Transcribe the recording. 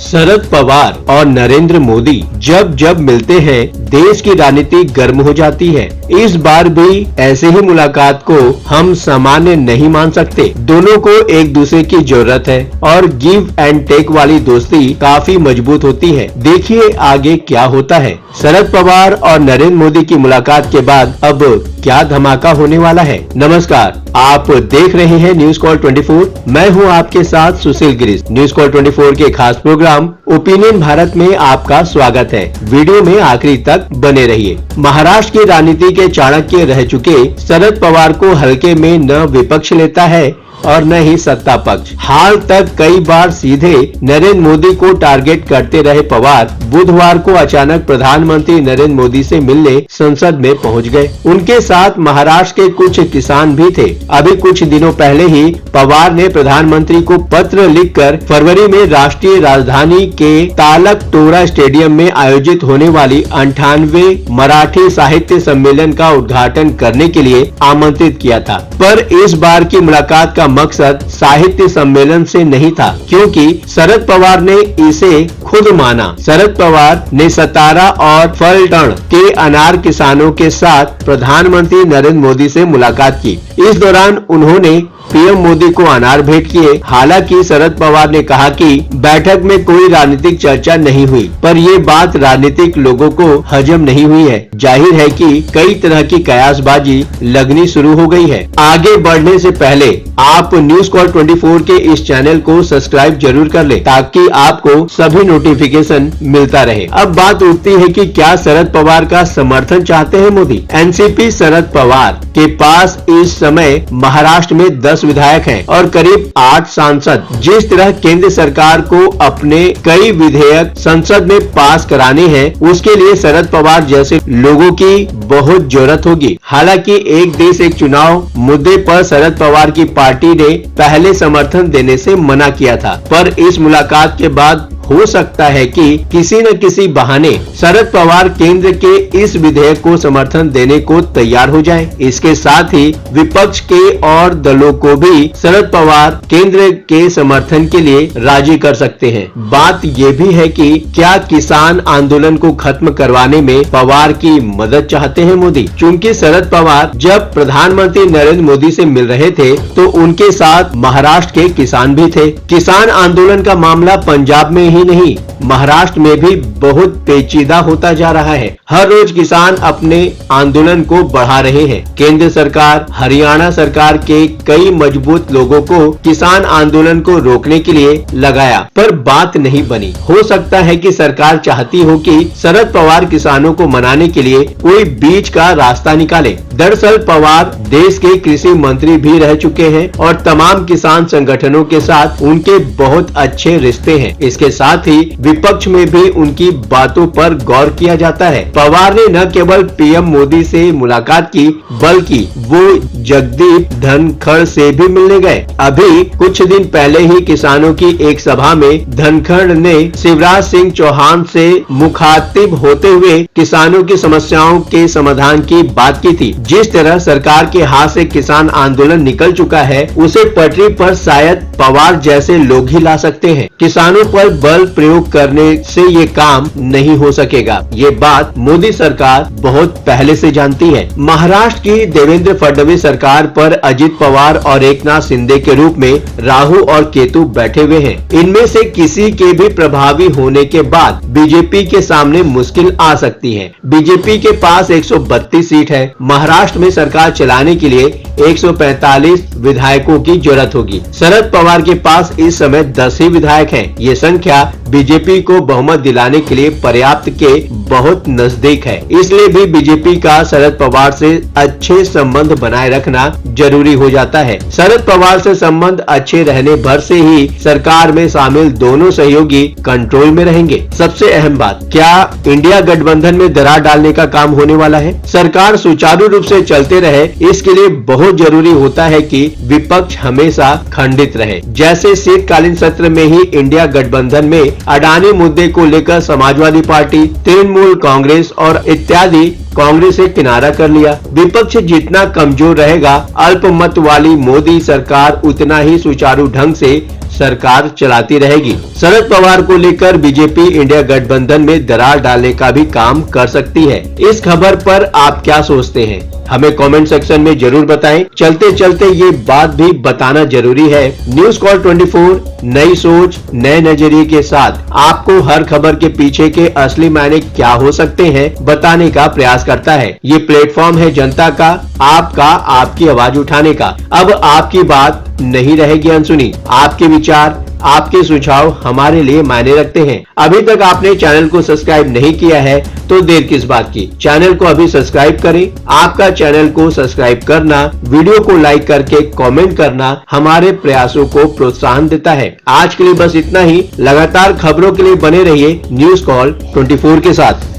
शरद पवार और नरेंद्र मोदी जब जब मिलते हैं देश की राजनीति गर्म हो जाती है। इस बार भी ऐसे ही मुलाकात को हम सामान्य नहीं मान सकते। दोनों को एक दूसरे की जरूरत है और गिव एंड टेक वाली दोस्ती काफी मजबूत होती है। देखिए आगे क्या होता है। शरद पवार और नरेंद्र मोदी की मुलाकात के बाद अब क्या धमाका होने वाला है। नमस्कार, आप देख रहे हैं न्यूज कॉल 24। मैं हूं आपके साथ सुशील गिरीश। न्यूज कॉल 24 के खास प्रोग्राम ओपिनियन भारत में आपका स्वागत है। वीडियो में आखिरी तक बने रहिए। महाराष्ट्र की राजनीति के चाणक्य रह चुके शरद पवार को हल्के में न विपक्ष लेता है और न ही सत्ता पक्ष। हाल तक कई बार सीधे नरेंद्र मोदी को टारगेट करते रहे पवार बुधवार को अचानक प्रधानमंत्री नरेंद्र मोदी से मिलने संसद में पहुंच गए। उनके साथ महाराष्ट्र के कुछ किसान भी थे। अभी कुछ दिनों पहले ही पवार ने प्रधानमंत्री को पत्र लिखकर फरवरी में राष्ट्रीय राजधानी के तालकटोरा स्टेडियम में आयोजित होने वाली 98वें मराठी साहित्य सम्मेलन का उद्घाटन करने के लिए आमंत्रित किया था। पर इस बार की मुलाकात का मकसद साहित्य सम्मेलन से नहीं था, क्योंकि शरद पवार ने इसे खुद माना। शरद पवार ने सतारा और फलटण के अनार किसानों के साथ प्रधानमंत्री नरेंद्र मोदी से मुलाकात की। इस दौरान उन्होंने पीएम मोदी को अनार भेंट किए। हालांकि शरद पवार ने कहा कि बैठक में कोई राजनीतिक चर्चा नहीं हुई, पर ये बात राजनीतिक लोगों को हजम नहीं हुई है। जाहिर है कि कई तरह की कयासबाजी लगनी शुरू हो गई है। आगे बढ़ने से पहले आप न्यूज कॉल 24 के इस चैनल को सब्सक्राइब जरूर कर ले, ताकि आपको सभी नोटिफिकेशन मिलता रहे। अब बात उठती है कि क्या शरद पवार का समर्थन चाहते हैं मोदी। एनसीपी शरद पवार के पास इस समय महाराष्ट्र में 10 विधायक हैं और करीब 8 सांसद। जिस तरह केंद्र सरकार को अपने कई विधेयक संसद में पास कराने हैं, उसके लिए शरद पवार जैसे लोगों की बहुत जरूरत होगी। हालांकि एक देश एक चुनाव मुद्दे पर शरद पवार की पार्टी ने पहले समर्थन देने से मना किया था, पर इस मुलाकात के बाद हो सकता है कि किसी न किसी बहाने शरद पवार केंद्र के इस विधेयक को समर्थन देने को तैयार हो जाएं। इसके साथ ही विपक्ष के और दलों को भी शरद पवार केंद्र के समर्थन के लिए राजी कर सकते हैं। बात ये भी है कि क्या किसान आंदोलन को खत्म करवाने में पवार की मदद चाहते हैं मोदी। चूंकि शरद पवार जब प्रधानमंत्री नरेंद्र मोदी से मिल रहे थे तो उनके साथ महाराष्ट्र के किसान भी थे। किसान आंदोलन का मामला पंजाब में ही नहीं, महाराष्ट्र में भी बहुत पेचीदा होता जा रहा है। हर रोज किसान अपने आंदोलन को बढ़ा रहे हैं। केंद्र सरकार, हरियाणा सरकार के कई मजबूत लोगों को किसान आंदोलन को रोकने के लिए लगाया, पर बात नहीं बनी। हो सकता है कि सरकार चाहती हो कि शरद पवार किसानों को मनाने के लिए कोई बीच का रास्ता निकाले। दरअसल पवार देश के कृषि मंत्री भी रह चुके हैं और तमाम किसान संगठनों के साथ उनके बहुत अच्छे रिश्ते हैं। इसके साथ ही विपक्ष में भी उनकी बातों पर गौर किया जाता है। पवार ने न केवल पीएम मोदी से मुलाकात की, बल्कि वो जगदीप धनखड़ से भी मिलने गए। अभी कुछ दिन पहले ही किसानों की एक सभा में धनखड़ ने शिवराज सिंह चौहान से मुखातिब होते हुए किसानों की समस्याओं के समाधान की बात की थी। जिस तरह सरकार के हाथ से किसान आंदोलन निकल चुका है, उसे पटरी पर शायद पवार जैसे लोग ही ला सकते हैं। किसानों पर बल प्रयोग करने से ये काम नहीं हो सकेगा। ये बात मोदी सरकार बहुत पहले से जानती है। महाराष्ट्र की देवेंद्र फडणवीस सरकार पर अजित पवार और एकनाथ शिंदे के रूप में राहु और केतु बैठे हुए हैं। इनमें से किसी के भी प्रभावी होने के बाद बीजेपी के सामने मुश्किल आ सकती है। बीजेपी के पास 132 सीट है। महाराष्ट्र में सरकार चलाने के लिए 145 विधायकों की जरूरत होगी। शरद पवार के पास इस समय 10 ही विधायक हैं। ये संख्या बीजेपी को बहुमत दिलाने के लिए पर्याप्त के बहुत नजदीक है। इसलिए भी बीजेपी का शरद पवार से अच्छे संबंध बनाए रखना जरूरी हो जाता है। शरद पवार से संबंध अच्छे रहने भर से ही सरकार में शामिल दोनों सहयोगी कंट्रोल में रहेंगे। सबसे अहम बात, क्या इंडिया गठबंधन में दरार डालने का काम होने वाला है। सरकार सुचारू रूप से चलते रहे, इसके लिए बहुत जरूरी होता है कि विपक्ष हमेशा खंडित रहे। जैसे शीतकालीन सत्र में ही इंडिया गठबंधन में अडानी मुद्दे को लेकर समाजवादी पार्टी, तृणमूल कांग्रेस और इत्यादि कांग्रेस से किनारा कर लिया। विपक्ष जितना कमजोर रहेगा, अल्पमत वाली मोदी सरकार उतना ही सुचारू ढंग से सरकार चलाती रहेगी। शरद पवार को लेकर बीजेपी इंडिया गठबंधन में दरार डालने का भी काम कर सकती है। इस खबर पर आप क्या सोचते हैं, हमें कमेंट सेक्शन में जरूर बताएं। चलते चलते ये बात भी बताना जरूरी है, न्यूज कॉल 24 नई सोच नए नजरिए के साथ आपको हर खबर के पीछे के असली मायने क्या हो सकते हैं बताने का प्रयास करता है। ये प्लेटफॉर्म है जनता का, आपका, आपकी आवाज उठाने का। अब आपकी बात नहीं रहेगी अनसुनी। आपके विचार, आपके सुझाव हमारे लिए मायने रखते हैं। अभी तक आपने चैनल को सब्सक्राइब नहीं किया है तो देर किस बात की, चैनल को अभी सब्सक्राइब करें। आपका चैनल को सब्सक्राइब करना, वीडियो को लाइक करके कमेंट करना हमारे प्रयासों को प्रोत्साहन देता है। आज के लिए बस इतना ही। लगातार खबरों के लिए बने रहिए न्यूज कॉल 24 के साथ।